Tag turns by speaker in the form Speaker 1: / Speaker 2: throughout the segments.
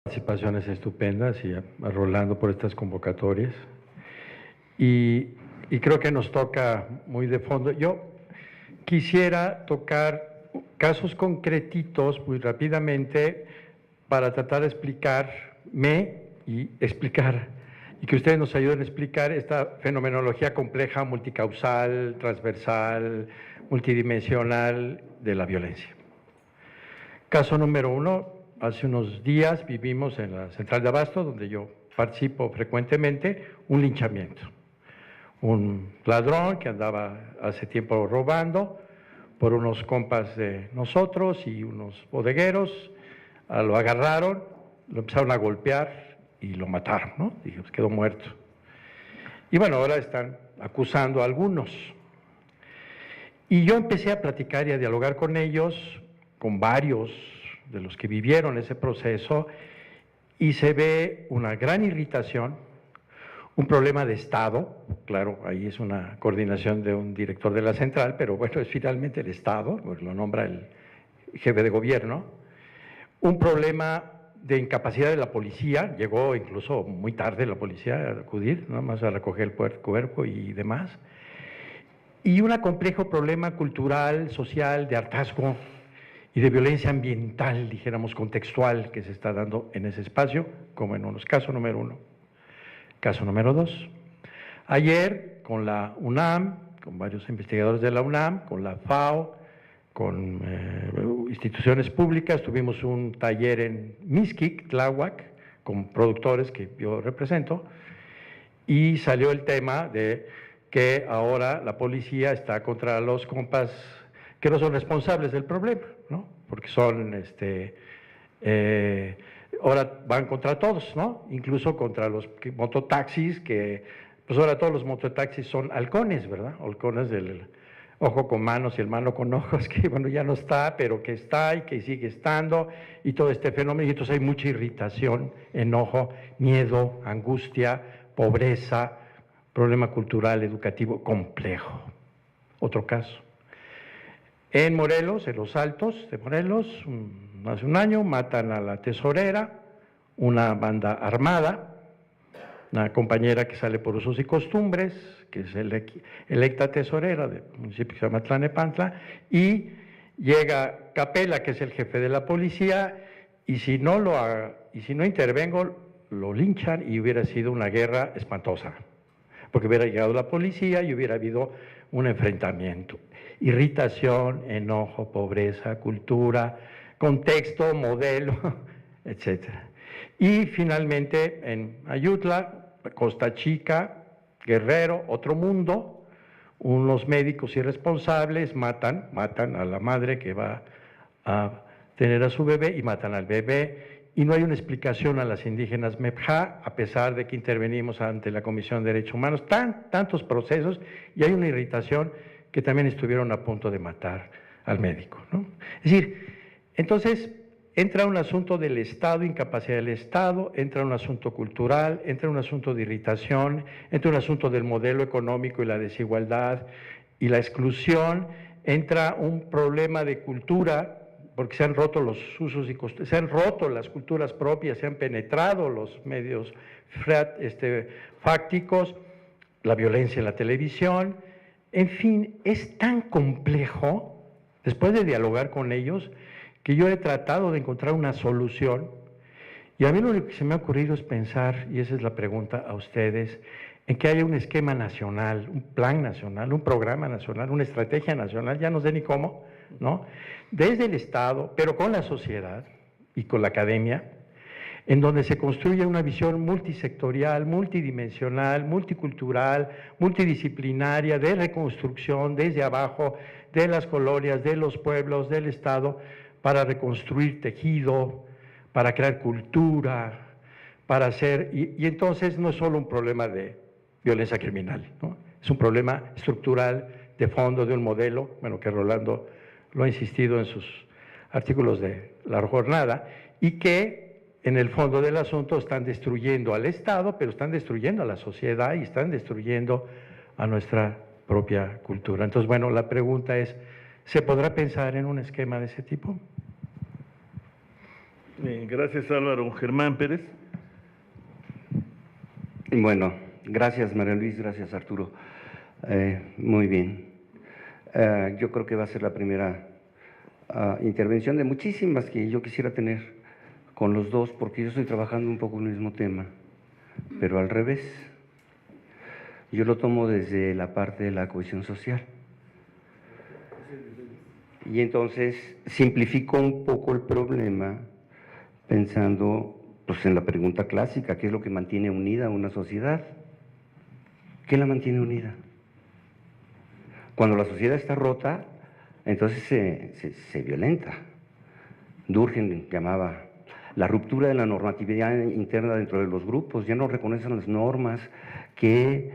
Speaker 1: Participaciones estupendas y a Rolando por estas convocatorias. Y creo que nos toca muy de fondo. Yo quisiera tocar casos concretitos muy rápidamente para tratar de explicarme y explicar, y que ustedes nos ayuden a explicar esta fenomenología compleja, multicausal, transversal, multidimensional de la violencia. Caso número 1. Hace unos días vivimos en la central de Abasto, donde yo participo frecuentemente, un linchamiento. Un ladrón que andaba hace tiempo robando por unos compas de nosotros y unos bodegueros, lo agarraron, lo empezaron a golpear y lo mataron, ¿no? Y pues quedó muerto. Y bueno, ahora están acusando a algunos. Y yo empecé a platicar y a dialogar con ellos, con varios de los que vivieron ese proceso, y se ve una gran irritación, un problema de Estado, claro, ahí es una coordinación de un director de la central, pero bueno, es finalmente el Estado, pues lo nombra el jefe de gobierno, un problema de incapacidad de la policía, llegó incluso muy tarde la policía a acudir, nada más a recoger el cuerpo y demás, y un complejo problema cultural, social, de hartazgo, y de violencia ambiental, dijéramos, contextual, que se está dando en ese espacio, como en unos casos número 1. Caso número 2. Ayer, con la UNAM, con varios investigadores de la UNAM, con la FAO, con instituciones públicas, tuvimos un taller en Mixquic, Tláhuac, con productores que yo represento, y salió el tema de que ahora la policía está contra los compas que no son responsables del problema, ¿no? Porque son, ahora van contra todos, ¿no? Incluso contra los mototaxis, que pues ahora todos los mototaxis son halcones, ¿verdad? Halcones del ojo con manos y el mano con ojos, que bueno, ya no está, pero que está y que sigue estando, y todo este fenómeno, y entonces hay mucha irritación, enojo, miedo, angustia, pobreza, problema cultural, educativo complejo. Otro caso. En Morelos, en los Altos de Morelos, hace un año, matan a la tesorera, una banda armada, una compañera que sale por usos y costumbres, que es electa tesorera del municipio que se llama Tlanepantla, y llega Capela, que es el jefe de la policía, y si no intervengo, lo linchan, y hubiera sido una guerra espantosa, porque hubiera llegado la policía y hubiera habido un enfrentamiento. Irritación, enojo, pobreza, cultura, contexto, modelo, etc. Y finalmente en Ayutla, Costa Chica, Guerrero, otro mundo, unos médicos irresponsables matan a la madre que va a tener a su bebé y matan al bebé, y no hay una explicación a las indígenas Mepja, a pesar de que intervenimos ante la Comisión de Derechos Humanos, tantos procesos, y hay una irritación que también estuvieron a punto de matar al médico, ¿no? Es decir, entonces entra un asunto del Estado, incapacidad del Estado, entra un asunto cultural, entra un asunto de irritación, entra un asunto del modelo económico y la desigualdad y la exclusión, entra un problema de cultura, porque se han roto los usos y costumbres, se han roto las culturas propias, se han penetrado los medios fácticos, la violencia en la televisión. En fin, es tan complejo, después de dialogar con ellos, que yo he tratado de encontrar una solución, y a mí lo único que se me ha ocurrido es pensar, y esa es la pregunta a ustedes, en que haya un esquema nacional, un plan nacional, un programa nacional, una estrategia nacional, ya no sé ni cómo, ¿no? Desde el Estado, pero con la sociedad y con la academia, en donde se construye una visión multisectorial, multidimensional, multicultural, multidisciplinaria, de reconstrucción desde abajo, de las colonias, de los pueblos, del Estado, para reconstruir tejido, para crear cultura, para hacer, y entonces no es solo un problema de violencia criminal, ¿no? Es un problema estructural, de fondo, de un modelo, bueno, que Rolando lo ha insistido en sus artículos de la jornada, y que en el fondo del asunto están destruyendo al Estado, pero están destruyendo a la sociedad y están destruyendo a nuestra propia cultura. Entonces, bueno, la pregunta es, ¿se podrá pensar en un esquema de ese tipo?
Speaker 2: Gracias, Álvaro. Germán Pérez.
Speaker 3: Bueno, gracias, María Luis, gracias, Arturo. Muy bien. Yo creo que va a ser la primera intervención de muchísimas que yo quisiera tener con los dos, porque yo estoy trabajando un poco en el mismo tema, pero al revés. Yo lo tomo desde la parte de la cohesión social. Y entonces simplifico un poco el problema pensando pues, en la pregunta clásica, ¿qué es lo que mantiene unida a una sociedad? ¿Qué la mantiene unida? Cuando la sociedad está rota, entonces se violenta. Durkheim llamaba la ruptura de la normatividad interna dentro de los grupos, ya no reconocen las normas que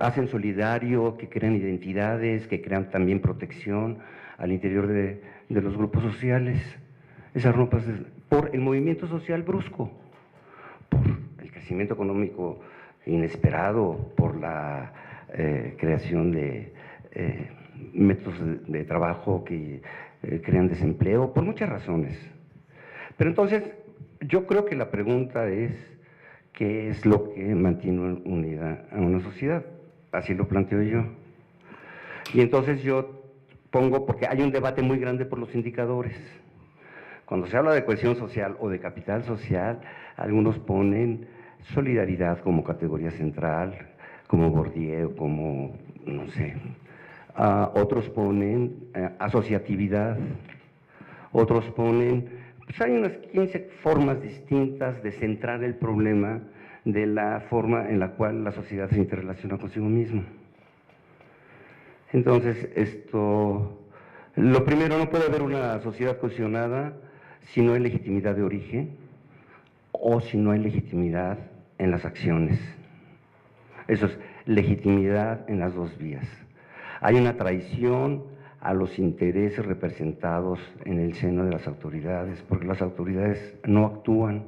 Speaker 3: hacen solidario, que crean identidades, que crean también protección al interior de los grupos sociales. Esas rompas por el movimiento social brusco, por el crecimiento económico inesperado, por la creación de métodos de trabajo que crean desempleo, por muchas razones. Pero entonces, yo creo que la pregunta es, ¿qué es lo que mantiene unida a una sociedad? Así lo planteo yo. Y entonces yo pongo, porque hay un debate muy grande por los indicadores. Cuando se habla de cohesión social o de capital social, algunos ponen solidaridad como categoría central, como Bourdieu, como, no sé, otros ponen asociatividad, otros ponen, pues hay unas 15 formas distintas de centrar el problema de la forma en la cual la sociedad se interrelaciona consigo misma. Entonces, lo primero, no puede haber una sociedad cohesionada si no hay legitimidad de origen o si no hay legitimidad en las acciones. Eso es legitimidad en las dos vías. Hay una traición a los intereses representados en el seno de las autoridades, porque las autoridades no actúan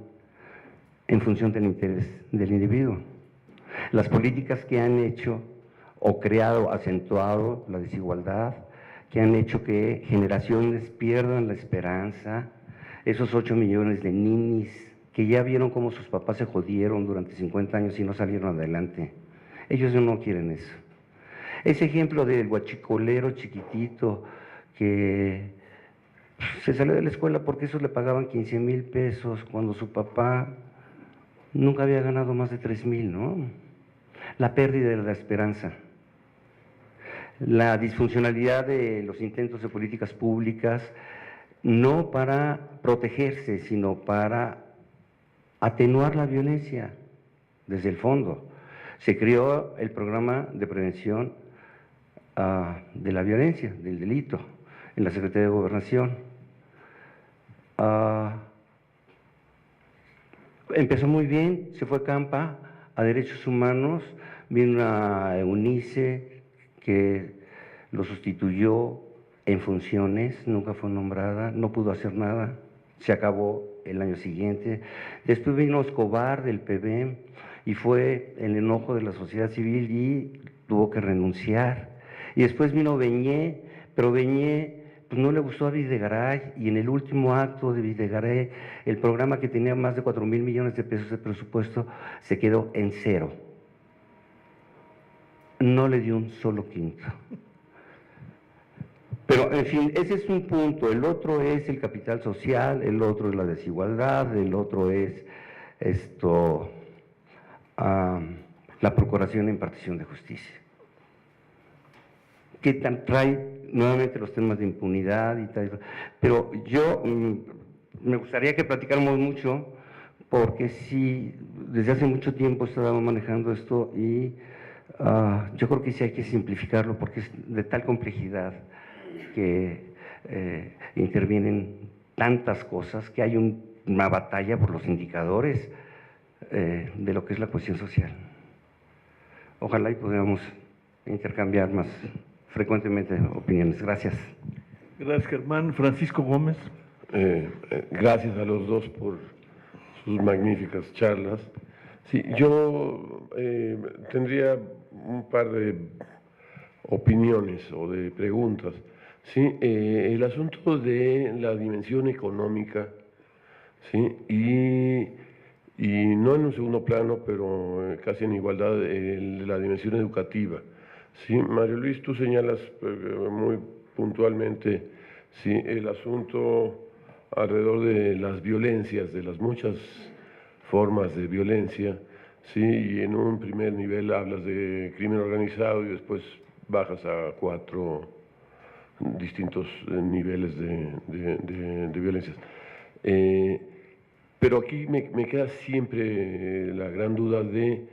Speaker 3: en función del interés del individuo. Las políticas que han hecho o creado, acentuado la desigualdad, que han hecho que generaciones pierdan la esperanza, esos 8 millones de ninis que ya vieron cómo sus papás se jodieron durante 50 años y no salieron adelante. Ellos no quieren eso. Ese ejemplo del guachicolero chiquitito que se salió de la escuela porque esos le pagaban 15,000 pesos cuando su papá nunca había ganado más de 3,000, ¿no? La pérdida de la esperanza. La disfuncionalidad de los intentos de políticas públicas, no para protegerse, sino para atenuar la violencia desde el fondo. Se creó el programa de prevención de la violencia, del delito, en la Secretaría de Gobernación. Empezó muy bien, se fue Campa a Derechos Humanos, vino a Eunice, que lo sustituyó en funciones, nunca fue nombrada, no pudo hacer nada, se acabó el año siguiente. Después vino Escobar del PBM y fue el enojo de la sociedad civil y tuvo que renunciar. Y después vino Beñé, pero Beñé pues no le gustó a Videgaray, y en el último acto de Videgaray, el programa que tenía más de 4,000 millones de pesos de presupuesto se quedó en cero. No le dio un solo quinto. Pero, en fin, ese es un punto. El otro es el capital social, el otro es la desigualdad, el otro es la procuración e impartición de justicia. Que trae nuevamente los temas de impunidad y tal. Pero yo me gustaría que platicáramos mucho, porque sí, desde hace mucho tiempo estábamos manejando esto y yo creo que sí hay que simplificarlo porque es de tal complejidad que intervienen tantas cosas que hay una batalla por los indicadores de lo que es la cohesión social. Ojalá y podamos intercambiar más frecuentemente opiniones. Gracias.
Speaker 2: Gracias, Germán. Francisco Gómez.
Speaker 4: Gracias a los dos por sus magníficas charlas. Sí, yo tendría un par de opiniones o de preguntas. Sí, el asunto de la dimensión económica ¿sí? Y no en un segundo plano, pero casi en igualdad, la dimensión educativa. ¿Sí? Mario Luis, tú señalas muy puntualmente, ¿sí?, el asunto alrededor de las violencias, de las muchas formas de violencia, ¿sí? Y en un primer nivel hablas de crimen organizado y después bajas a 4 distintos niveles de violencias. Pero aquí me queda siempre la gran duda de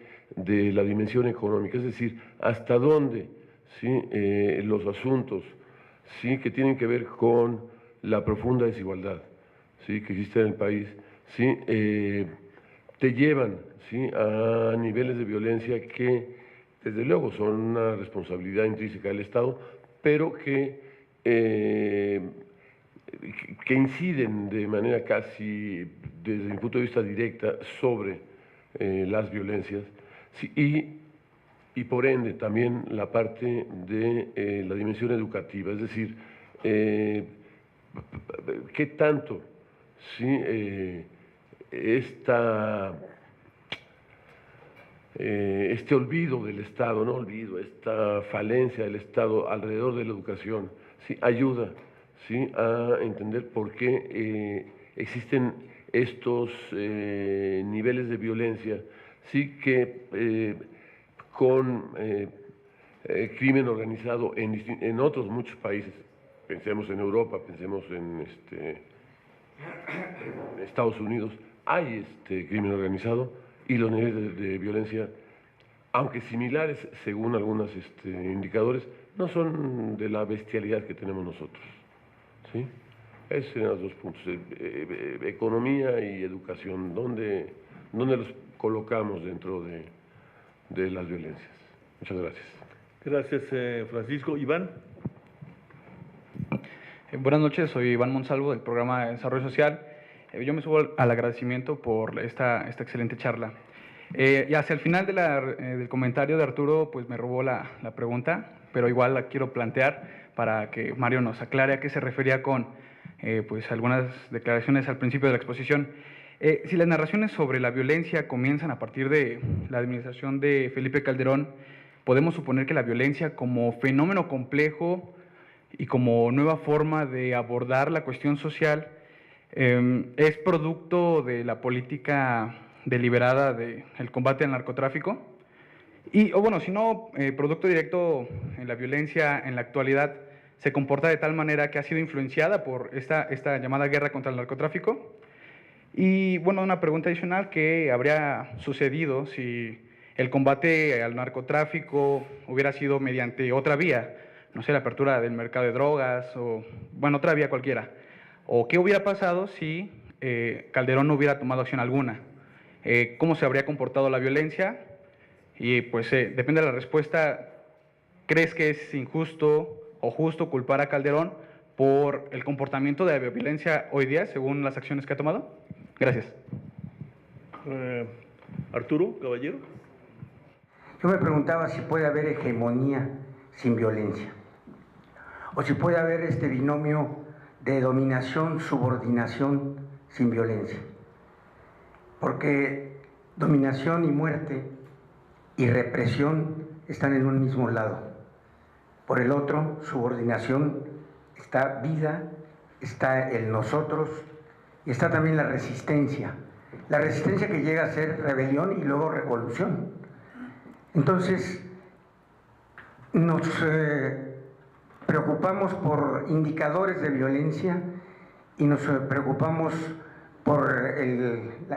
Speaker 4: la dimensión económica, es decir, hasta dónde, ¿sí?, los asuntos, ¿sí?, que tienen que ver con la profunda desigualdad, ¿sí?, que existe en el país, ¿sí?, te llevan, ¿sí?, a niveles de violencia que desde luego son una responsabilidad intrínseca del Estado, pero que inciden de manera casi, desde mi punto de vista, directa sobre las violencias, sí, y por ende también la parte de la dimensión educativa, es decir, qué tanto, ¿sí?, este olvido del Estado, no olvido, esta falencia del Estado alrededor de la educación, ¿sí?, ayuda, ¿sí?, a entender por qué existen estos niveles de violencia, sí, que con crimen organizado en otros muchos países, pensemos en Europa, pensemos en Estados Unidos, hay crimen organizado y los niveles de violencia, aunque similares según algunos indicadores, no son de la bestialidad que tenemos nosotros, ¿sí? Esos serían los 2 puntos, economía y educación, ¿dónde los colocamos dentro de las violencias? Muchas gracias.
Speaker 2: Gracias, Francisco. Iván.
Speaker 5: Buenas noches, soy Iván Monsalvo del programa de Desarrollo Social. Yo me subo al agradecimiento por esta excelente charla. Y hacia el final del comentario de Arturo, pues me robó la pregunta, pero igual la quiero plantear para que Mario nos aclare a qué se refería con pues algunas declaraciones al principio de la exposición. Si las narraciones sobre la violencia comienzan a partir de la administración de Felipe Calderón, podemos suponer que la violencia como fenómeno complejo y como nueva forma de abordar la cuestión social es producto de la política deliberada del combate al narcotráfico o bueno, si no, producto directo en la violencia en la actualidad se comporta de tal manera que ha sido influenciada por esta llamada guerra contra el narcotráfico. Y bueno, una pregunta adicional, ¿qué habría sucedido si el combate al narcotráfico hubiera sido mediante otra vía? No sé, la apertura del mercado de drogas o, bueno, otra vía cualquiera. ¿O qué hubiera pasado si Calderón no hubiera tomado acción alguna? ¿Cómo se habría comportado la violencia? Y pues depende de la respuesta, ¿crees que es injusto o justo culpar a Calderón por el comportamiento de la violencia hoy día, según las acciones que ha tomado? Gracias.
Speaker 2: Arturo, caballero.
Speaker 6: Yo me preguntaba si puede haber hegemonía sin violencia, o si puede haber este binomio de dominación-subordinación sin violencia, porque dominación y muerte y represión están en un mismo lado. Por el otro, subordinación, está vida, está el nosotros y está también la resistencia que llega a ser rebelión y luego revolución. Entonces, nos preocupamos por indicadores de violencia y nos preocupamos por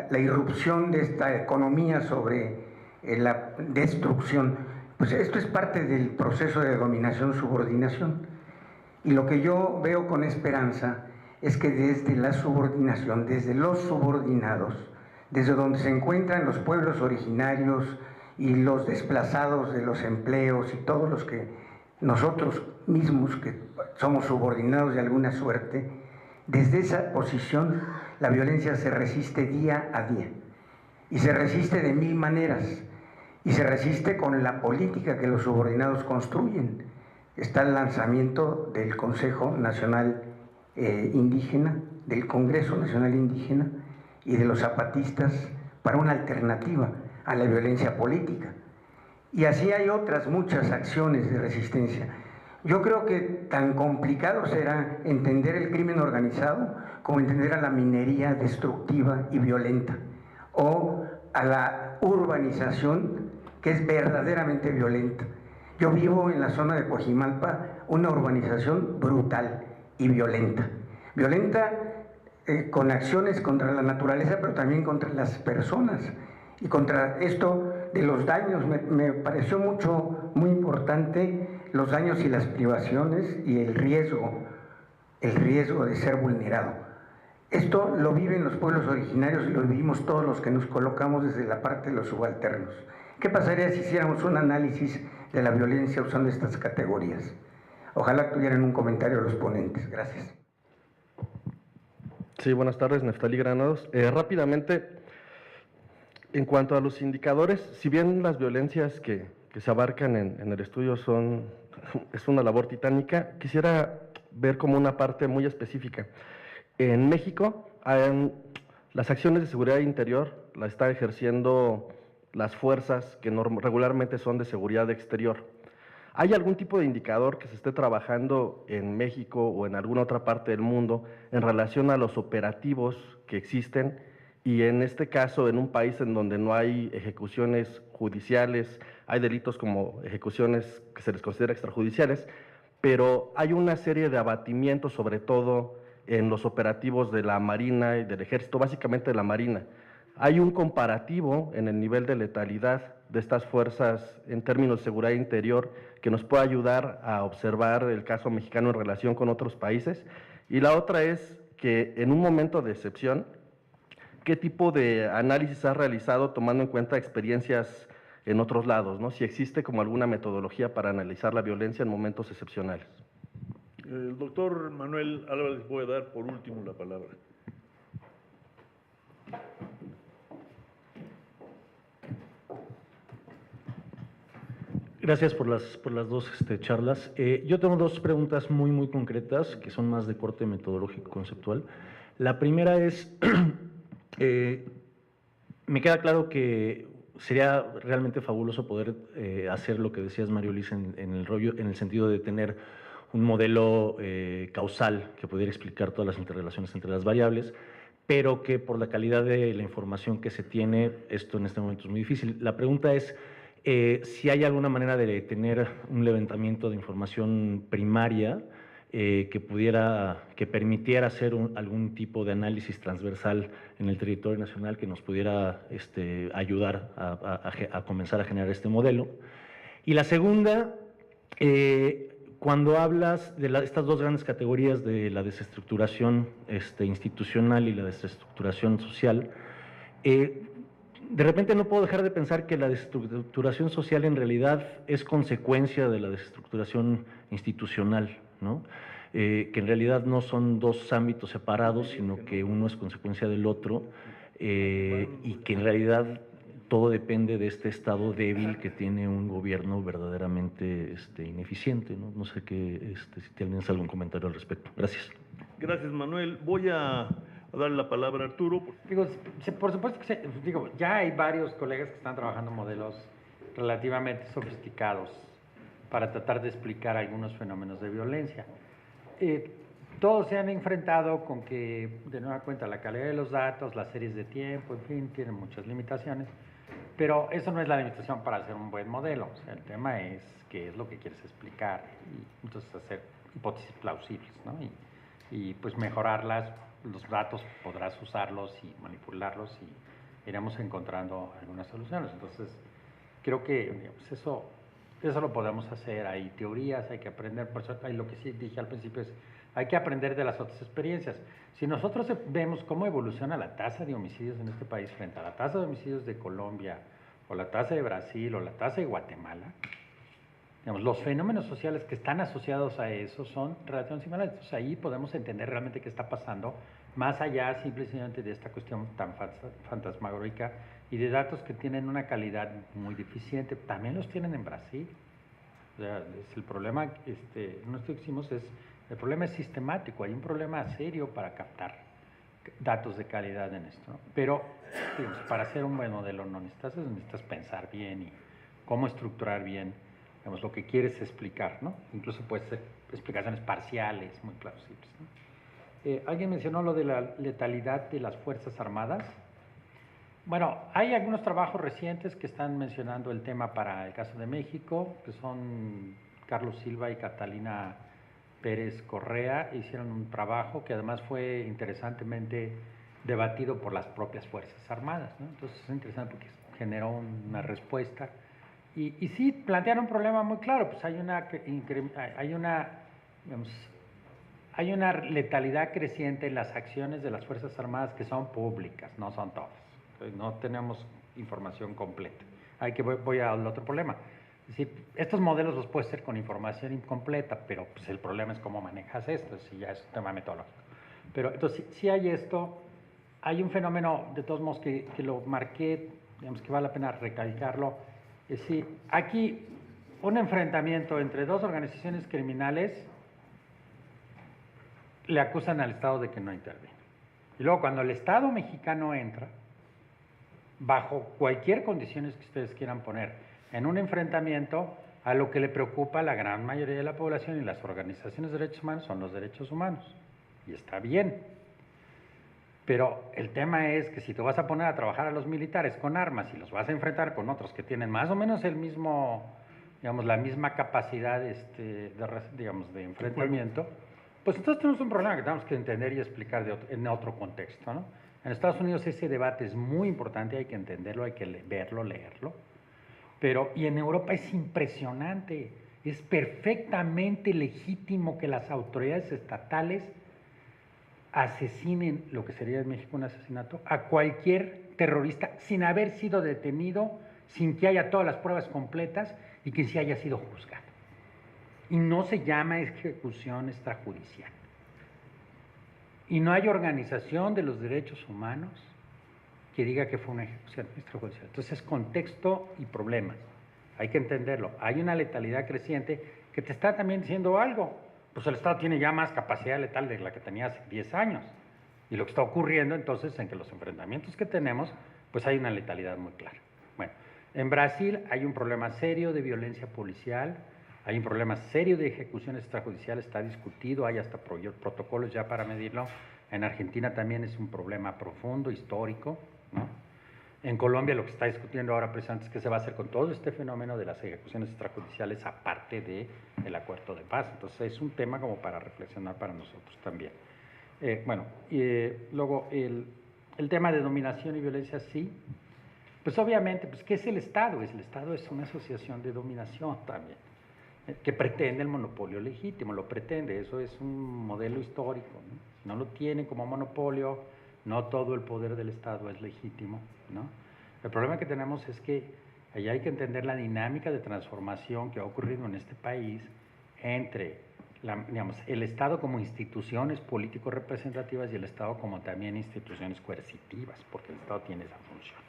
Speaker 6: la irrupción de esta economía sobre la destrucción. Pues esto es parte del proceso de dominación-subordinación. Y lo que yo veo con esperanza es que desde la subordinación, desde los subordinados, desde donde se encuentran los pueblos originarios y los desplazados de los empleos y todos los que nosotros mismos que somos subordinados de alguna suerte, desde esa posición la violencia se resiste día a día y se resiste de 1000 maneras y se resiste con la política que los subordinados construyen. Está el lanzamiento del Consejo Nacional Indígena, del Congreso Nacional Indígena, y de los zapatistas para una alternativa a la violencia política. Y así hay otras muchas acciones de resistencia. Yo creo que tan complicado será entender el crimen organizado como entender a la minería destructiva y violenta, o a la urbanización que es verdaderamente violenta. Yo vivo en la zona de Coajimalpa, una urbanización brutal y violenta. Violenta con acciones contra la naturaleza, pero también contra las personas. Y contra esto de los daños, me pareció muy importante los daños y las privaciones y el riesgo de ser vulnerado. Esto lo viven los pueblos originarios y lo vivimos todos los que nos colocamos desde la parte de los subalternos. ¿Qué pasaría si hiciéramos un análisis de la violencia usando estas categorías? Ojalá tuvieran un comentario los ponentes. Gracias.
Speaker 7: Sí, buenas tardes, Neftalí Granados. Rápidamente, en cuanto a los indicadores, si bien las violencias que se abarcan en el estudio es una labor titánica, quisiera ver como una parte muy específica. En México, las acciones de seguridad interior las están ejerciendo las fuerzas que regularmente son de seguridad exterior. ¿Hay algún tipo de indicador que se esté trabajando en México o en alguna otra parte del mundo en relación a los operativos que existen? Y en este caso, en un país en donde no hay ejecuciones judiciales, hay delitos como ejecuciones que se les considera extrajudiciales, pero hay una serie de abatimientos, sobre todo en los operativos de la Marina y del Ejército, básicamente de la Marina. Hay un comparativo en el nivel de letalidad de estas fuerzas en términos de seguridad interior que nos puede ayudar a observar el caso mexicano en relación con otros países. Y la otra es que en un momento de excepción, ¿qué tipo de análisis has realizado tomando en cuenta experiencias en otros lados, ¿no? Si existe como alguna metodología para analizar la violencia en momentos excepcionales.
Speaker 2: El doctor Manuel Álvarez voy a dar por último la palabra.
Speaker 8: Gracias por las dos charlas. Yo tengo dos preguntas muy concretas que son más de corte metodológico conceptual. La primera es, me queda claro que sería realmente fabuloso poder hacer lo que decías, Mario Luis, en el sentido de tener un modelo causal que pudiera explicar todas las interrelaciones entre las variables, pero que por la calidad de la información que se tiene, esto en este momento es muy difícil. La pregunta es si hay alguna manera de tener un levantamiento de información primaria que permitiera hacer algún tipo de análisis transversal en el territorio nacional que nos pudiera ayudar a comenzar a generar este modelo. Y la segunda, cuando hablas de estas dos grandes categorías de la desestructuración institucional y la desestructuración social, de repente no puedo dejar de pensar que la desestructuración social en realidad es consecuencia de la desestructuración institucional, ¿no? Que en realidad no son dos ámbitos separados, sino que uno es consecuencia del otro, y que en realidad todo depende de este estado débil que tiene un gobierno verdaderamente ineficiente, ¿no? No sé si tienes algún comentario al respecto. Gracias.
Speaker 2: Gracias, Manuel. Voy a darle la palabra a Arturo.
Speaker 9: Digo, por supuesto que ya hay varios colegas que están trabajando modelos relativamente sofisticados para tratar de explicar algunos fenómenos de violencia. Todos se han enfrentado con que, de nueva cuenta, la calidad de los datos, las series de tiempo, en fin, tienen muchas limitaciones, pero eso no es la limitación para hacer un buen modelo. O sea, el tema es qué es lo que quieres explicar y entonces hacer hipótesis plausibles, ¿no? Y pues mejorarlas. Los datos podrás usarlos y manipularlos y iremos encontrando algunas soluciones. Entonces, creo que digamos, eso lo podemos hacer. Hay teorías, hay que aprender. Por eso, lo que sí dije al principio es, hay que aprender de las otras experiencias. Si nosotros vemos cómo evoluciona la tasa de homicidios en este país frente a la tasa de homicidios de Colombia, o la tasa de Brasil, o la tasa de Guatemala, digamos, los fenómenos sociales que están asociados a eso son relativamente similares. Entonces ahí podemos entender realmente qué está pasando, más allá simplemente de esta cuestión tan fantasmagórica y de datos que tienen una calidad muy deficiente. También los tienen en Brasil. O sea, el problema, nosotros decimos, el problema es sistemático. Hay un problema serio para captar datos de calidad en esto, ¿no? Pero digamos, para hacer un buen modelo no necesitas pensar bien y cómo estructurar bien, digamos, lo que quieres explicar, ¿no? Incluso puede ser explicaciones parciales, muy plausibles, ¿no? Alguien mencionó lo de la letalidad de las Fuerzas Armadas. Bueno, hay algunos trabajos recientes que están mencionando el tema para el caso de México, que son Carlos Silva y Catalina Pérez Correa. Hicieron un trabajo que además fue interesantemente debatido por las propias Fuerzas Armadas, ¿no? Entonces es interesante porque generó una respuesta. Y sí, plantearon un problema muy claro, pues hay una letalidad creciente en las acciones de las Fuerzas Armadas que son públicas, no son todas. Entonces, no tenemos información completa. Voy al otro problema. Es decir, estos modelos los puedes hacer con información incompleta, pero pues el problema es cómo manejas esto, si ya es un tema metodológico. Pero entonces, sí hay esto, hay un fenómeno, de todos modos, que lo marqué, digamos que vale la pena recalcarlo. Es decir, aquí un enfrentamiento entre dos organizaciones criminales le acusan al Estado de que no interviene. Y luego cuando el Estado mexicano entra, bajo cualquier condiciones que ustedes quieran poner, en un enfrentamiento, a lo que le preocupa a la gran mayoría de la población y las organizaciones de derechos humanos son los derechos humanos. Y está bien. Pero el tema es que si te vas a poner a trabajar a los militares con armas y los vas a enfrentar con otros que tienen más o menos el mismo, digamos, la misma capacidad de enfrentamiento, pues entonces tenemos un problema que tenemos que entender y explicar en otro contexto, ¿no? En Estados Unidos ese debate es muy importante, hay que entenderlo, hay que verlo, leerlo. Y en Europa es impresionante, es perfectamente legítimo que las autoridades estatales asesinen, lo que sería en México un asesinato, a cualquier terrorista sin haber sido detenido, sin que haya todas las pruebas completas y que sí haya sido juzgado. Y no se llama ejecución extrajudicial. Y no hay organización de los derechos humanos que diga que fue una ejecución extrajudicial. Entonces, contexto y problemas. Hay que entenderlo. Hay una letalidad creciente que te está también diciendo algo. Pues el Estado tiene ya más capacidad letal de la que tenía hace 10 años. Y lo que está ocurriendo entonces en que los enfrentamientos que tenemos, pues hay una letalidad muy clara. Bueno, en Brasil hay un problema serio de violencia policial, hay un problema serio de ejecuciones extrajudiciales, está discutido, hay hasta protocolos ya para medirlo. En Argentina también es un problema profundo, histórico, ¿no? En Colombia lo que está discutiendo ahora precisamente es qué se va a hacer con todo este fenómeno de las ejecuciones extrajudiciales aparte del acuerdo de paz. Entonces es un tema como para reflexionar para nosotros también. Luego el tema de dominación y violencia, sí. Pues obviamente, pues ¿qué es el Estado? El Estado es una asociación de dominación también, que pretende el monopolio legítimo, lo pretende, eso es un modelo histórico, ¿no? Si no lo tiene como monopolio, no todo el poder del Estado es legítimo, ¿no? El problema que tenemos es que allá hay que entender la dinámica de transformación que ha ocurrido en este país entre el Estado como instituciones políticos representativas y el Estado como también instituciones coercitivas, porque el Estado tiene esa función.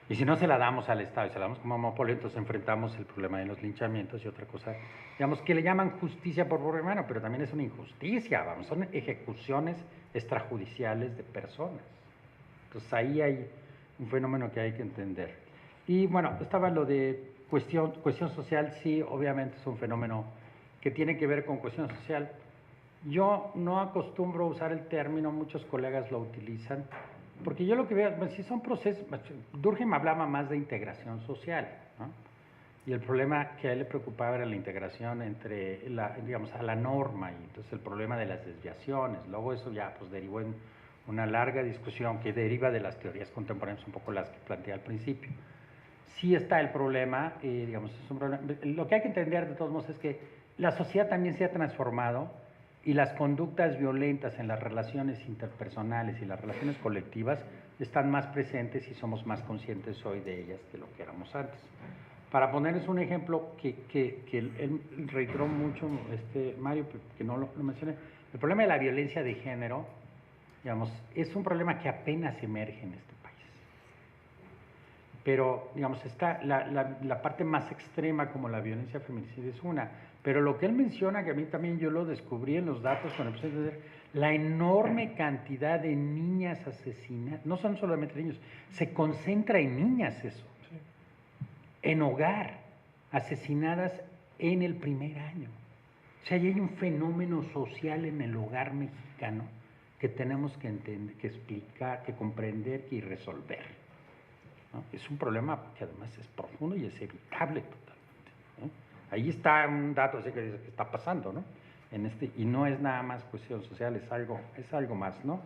Speaker 9: Y si no se la damos al Estado y se la damos como monopolio, entonces enfrentamos el problema de los linchamientos y otra cosa, digamos, que le llaman justicia por hermano, pero también es una injusticia, vamos, son ejecuciones extrajudiciales de personas. Entonces ahí hay un fenómeno que hay que entender. Y bueno, estaba lo de cuestión social, sí, obviamente es un fenómeno que tiene que ver con cuestión social. Yo no acostumbro a usar el término, muchos colegas lo utilizan, porque yo lo que veo, pues, si son procesos, Durkheim hablaba más de integración social, ¿no? Y el problema que a él le preocupaba era la integración entre, a la norma, y entonces el problema de las desviaciones. Luego eso ya pues derivó en una larga discusión que deriva de las teorías contemporáneas, un poco las que planteé al principio. Sí está el problema, es un problema. Lo que hay que entender de todos modos es que la sociedad también se ha transformado y las conductas violentas en las relaciones interpersonales y las relaciones colectivas están más presentes y somos más conscientes hoy de ellas que lo que éramos antes. Para ponerles un ejemplo que él reiteró mucho, Mario, que no lo mencioné, el problema de la violencia de género, es un problema que apenas emerge en este país. Pero, está la parte más extrema como la violencia feminicida es una. Pero lo que él menciona, que a mí también yo lo descubrí en los datos cuando empecé a entender, La enorme cantidad de niñas asesinadas, no son solamente niños, se concentra en niñas eso, en hogar, asesinadas en el primer año. O sea, ahí hay un fenómeno social en el hogar mexicano que tenemos que entender, que explicar, que comprender y resolver, ¿no? Es un problema que además es profundo y es evitable totalmente, ¿no? Ahí está un dato así que dice que está pasando, ¿no? Y no es nada más cuestión social, es algo más, ¿no?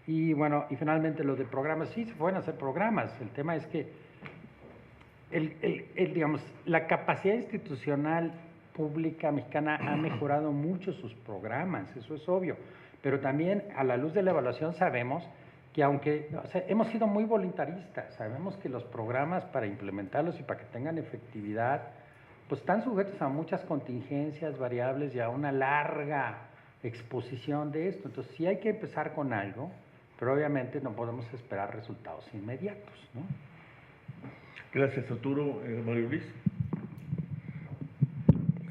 Speaker 9: Y bueno, y finalmente lo de programas, sí se pueden hacer programas, el tema es que digamos, la capacidad institucional pública mexicana ha mejorado mucho sus programas, eso es obvio, pero también a la luz de la evaluación sabemos que aunque, o sea, hemos sido muy voluntaristas, sabemos que los programas para implementarlos y para que tengan efectividad, pues están sujetos a muchas contingencias, variables y a una larga exposición de esto. Entonces sí hay que empezar con algo, pero obviamente no podemos esperar resultados inmediatos, ¿no?
Speaker 2: Gracias, Arturo. Mario Luis.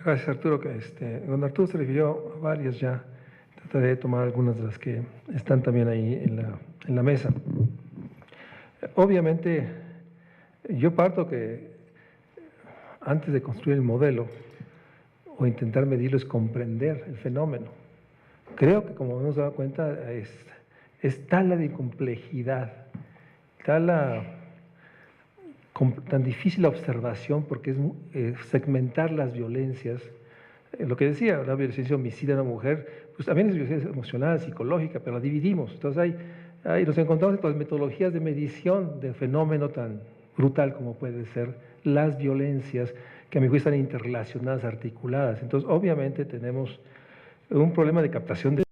Speaker 10: Gracias, Arturo. Don Arturo se refirió a varias ya. Trataré de tomar algunas de las que están también ahí en la mesa. Obviamente, yo parto que antes de construir el modelo o intentar medirlo es comprender el fenómeno. Creo que, como hemos dado cuenta, es tal la complejidad, tan difícil la observación, porque es segmentar las violencias. Lo que decía, la violencia homicida de una mujer, pues también es violencia emocional, psicológica, pero la dividimos. Entonces ahí nos encontramos con las metodologías de medición del fenómeno tan brutal como puede ser las violencias, que a mi juicio están interrelacionadas, articuladas. Entonces, obviamente tenemos un problema de captación de